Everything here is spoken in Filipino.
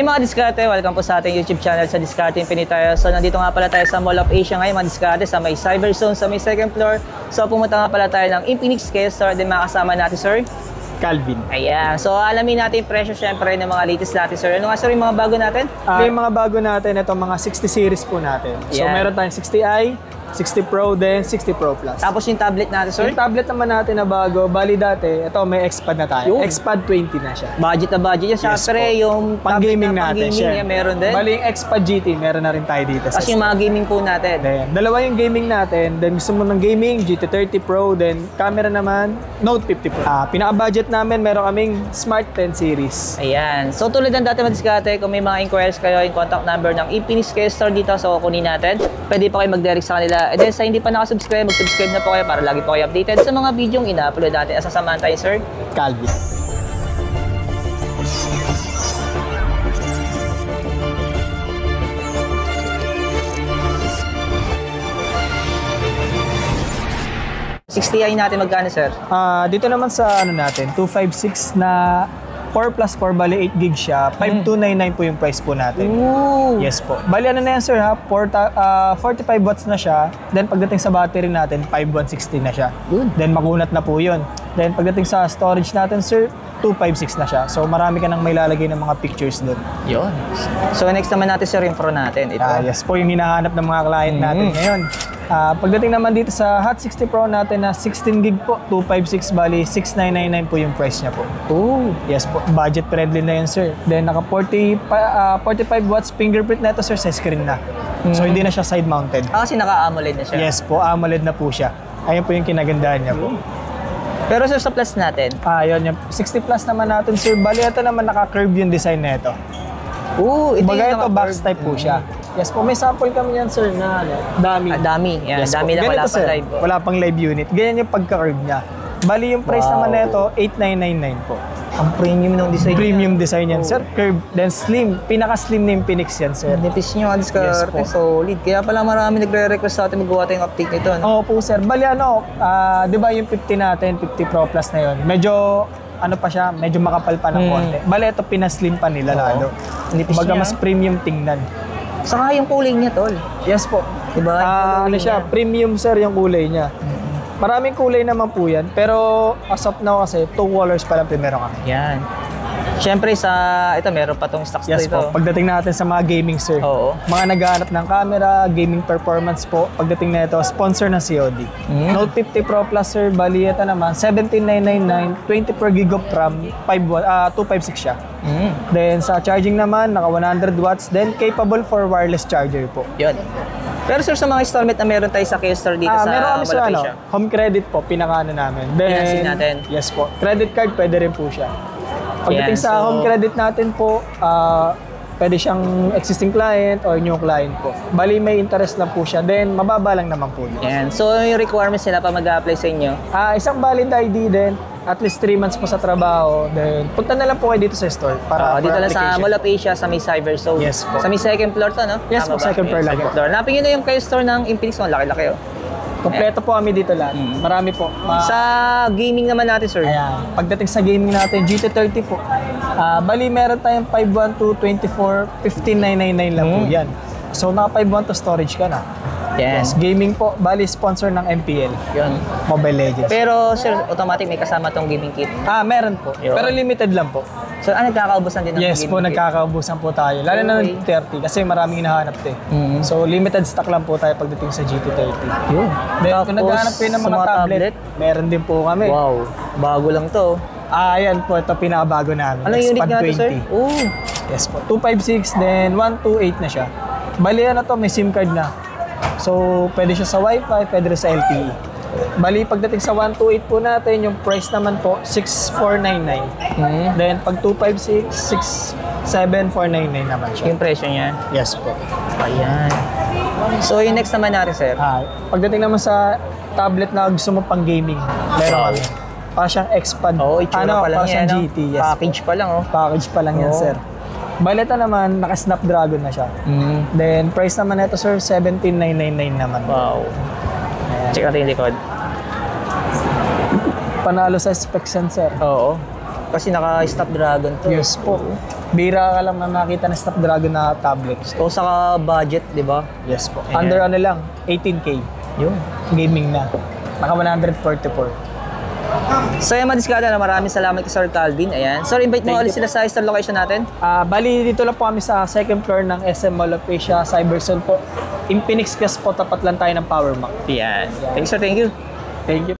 Ay mga diskarte, welcome po sa ating YouTube channel sa Diskarte Infinite tayo. So nandito nga pala tayo sa Mall of Asia ngayon mga diskarte sa may Cyber Zone sa may second floor. So pumunta nga pala tayo ng Infinix Case Store. Then makasama natin sir Calvin. Ayan. So alamin natin yung presyo syempre ng mga latest natin sir. Ano nga sir yung mga bago natin? Yung mga bago natin, ito mga 60 series po natin. So Yan. meron tayong 60i, 60 Pro, then 60 Pro Plus. Tapos yung tablet natin sir? Yung tablet naman natin na bago, bali dati, ito may XPad na tayo. Yun. XPad 20 na siya. Budget na budget yan. Syempre po. yung Pang-gaming natin, pang-gaming yan meron din. Bali yung XPad GT, meron na rin tayo dito. Tapos yung mga gaming po natin. Then, dalawa yung gaming natin. Then gusto mo ng gaming, GT30 Pro. Then camera naman, Note 50 Pro. Pinaka-budget namin, meron kaming Smart 10 series. Ayan. So tulad ng dati mga diskarte, kung may mga inquiries kayo, yung contact number ng Infinix Case Store dito, so kunin natin. Pwede pa kayo mag-direct sa kanila. And then sa hindi pa nakasubscribe, mag-subscribe na po kayo para lagi po kayo updated sa mga video yung ina-upload natin. Asasamahan tayo, sir. Calvin. $60i natin magkano, sir? Dito naman sa ano natin, 256 na 4 plus 4, bali 8 gig siya. 5299 po yung price po natin. Ooh. Yes po. Bali ano na yan sir ha, 45 watts na siya. Then pagdating sa battery natin, 5160 na siya. Good. Then makunat na po yun. Then pagdating sa storage natin sir, 256 na siya. So marami ka nang may lalagay ng mga pictures doon. Yun. So next naman natin, sir, yung Pro natin. Ito. Yes po, yung hinahanap ng mga client natin ngayon. Pagdating naman dito sa Hot 60 Pro natin na 16 gig po, 256, bali 6999 po yung price niya po. Ooh. Yes po, budget friendly na yun sir. Then naka 45 watts fingerprint na ito sir sa screen na. So hindi na siya side mounted. Kasi naka-AMOLED na siya. Yes po, AMOLED na po siya. Ayun po yung kinagandaan niya po. Pero sir, sa Plus natin. Yun yung 60 plus naman natin sir. Bali ito naman naka-curve yung design na ito. Ooh, ito Kumbaga yung ito box type po siya. Yes po, may sample kami yan sir na dami. Dami. Yan, Yes dami po. na wala Ganito, pa sir, live. Oh. wala pang live unit. Ganyan yung pagka-curve niya. Bali yung price naman na ito, 8999 po. Ang premium ng design. Premium design yan sir. Curve, then slim. Pinaka-slim na yung Infinix yan sir. Nipis nyo, diskarte, Yes po. solid. Kaya pala marami nagre-request sa atin magawa tayong update nito. No? Oo po sir. Bali ano, di ba yung 50 natin, 50 Pro Plus na yun, medyo ano pa siya, medyo makapal pa ng konti. Bali ito pinaslim pa nila lalo. Nipis Kumbaga niya. mas premium tingnan. Saka yung kulay niya, tol. Yes po. Diba? Ano siya, premium sir yung kulay niya. Maraming kulay naman po yan, pero as of now kasi 2 colors pa lang primero kami. Yan. Siyempre sa, ito meron pa tong stocks Yes ito. po, pagdating natin sa mga gaming sir. Oo. Mga naghahanap ng camera, gaming performance po, pagdating na ito, sponsor ng COD. Note 50 Pro Plus sir, bali ito naman, 17999, 20 per gig of RAM, 256 siya. Then sa charging naman, naka 100 watts, then capable for wireless charger po. Yun. Pero sir, sa mga installment na meron tayo sa K-Store dito sa meron kami sa Mall of Asia. home credit po, pinakaano namin. Then, Financing natin. Yes po, credit card pwede rin po siya. Pagdating Yan, sa so- home credit natin po, pwede siyang existing client or new client po. Bali may interest lang po siya, then mababa lang naman po yun. Yan. So yung requirements nila pa mag-apply sa inyo. Isang valid ID din, at least 3 months po sa trabaho, then punta na lang po kayo dito sa store para for Dito lang sa application. Mall of Asia sa may Cyber Zone. Yes po. Sa may second floor to, no? Yes Tama po, ba? second floor lang Second po. floor. Napin nyo na yung K-Store ng Infinix. Laki-laki, oh. Kompleto po kami dito lahat. Marami po. Sa gaming naman natin, sir. Ayan. Pagdating sa gaming natin, GT30 po. Bali, meron tayong 51224, 15999 lang po yan. So, naka 512 storage ka na. Yes. Gaming po, bali sponsor ng MPL, Yun. Mobile Legends. Pero, sir, automatic may kasama tong gaming kit. Meron po. Yun. Pero limited lang po. So, nagkakaubusan din ng Yes gaming po, kit? nagkakaubusan po tayo. Lalo na ng Okay. 30 kasi maraming hinahanap to eh. So, limited stock lang po tayo pagdating sa GT30. Yun. Then, Tapos, kung naghahanap kayo ng sa mga tablet, meron din po kami. Wow. Bago lang to. Ayan po, ito pinakabago namin. Anong unit Expand nga to, sir? 20. Oh. Yes po. 256, then 128 na siya. Bali ano to, may SIM card na. So, pwede siya sa Wi-Fi, pwede rin sa LTE. Bali, pagdating sa 128 po natin, yung price naman po, 6499. Then, pag 256, 67499 naman siya. Yung presyo niya. Yes po. Ayan. So, yung next naman natin, sir. Pagdating naman sa tablet na gusto mo pang gaming, meron kami. Para siyang XPad. Oo, itsura pa lang para yan. siyang No? GT. Yes Package pa lang, oh. Package pa lang yan, Oo. sir. Baleta naman, naka-Snapdragon na siya. Then, price naman nito, sir, 17,999 naman. Wow. Check natin yung likod. Panalo sa specs yan, sir. Oo. Kasi naka-Snapdragon to. Yes po. Bira ka lang na nakita na Snapdragon na tablets. So, saka budget, di ba? Yes po. Ayan. Under ano lang, 18K. Yun. Gaming na. Naka 144. So, yan mga diskarte na maraming salamat kay Sir Calvin. Ayan. Sir, invite mo Thank ulit you sila sa store location natin. Bali, dito lang po kami sa second floor ng SM Mall of Asia, Cyberzone po. Infinix Quest po, tapat lang tayo ng Power Mac. Yan. Thank you, sir. Thank you. Thank you.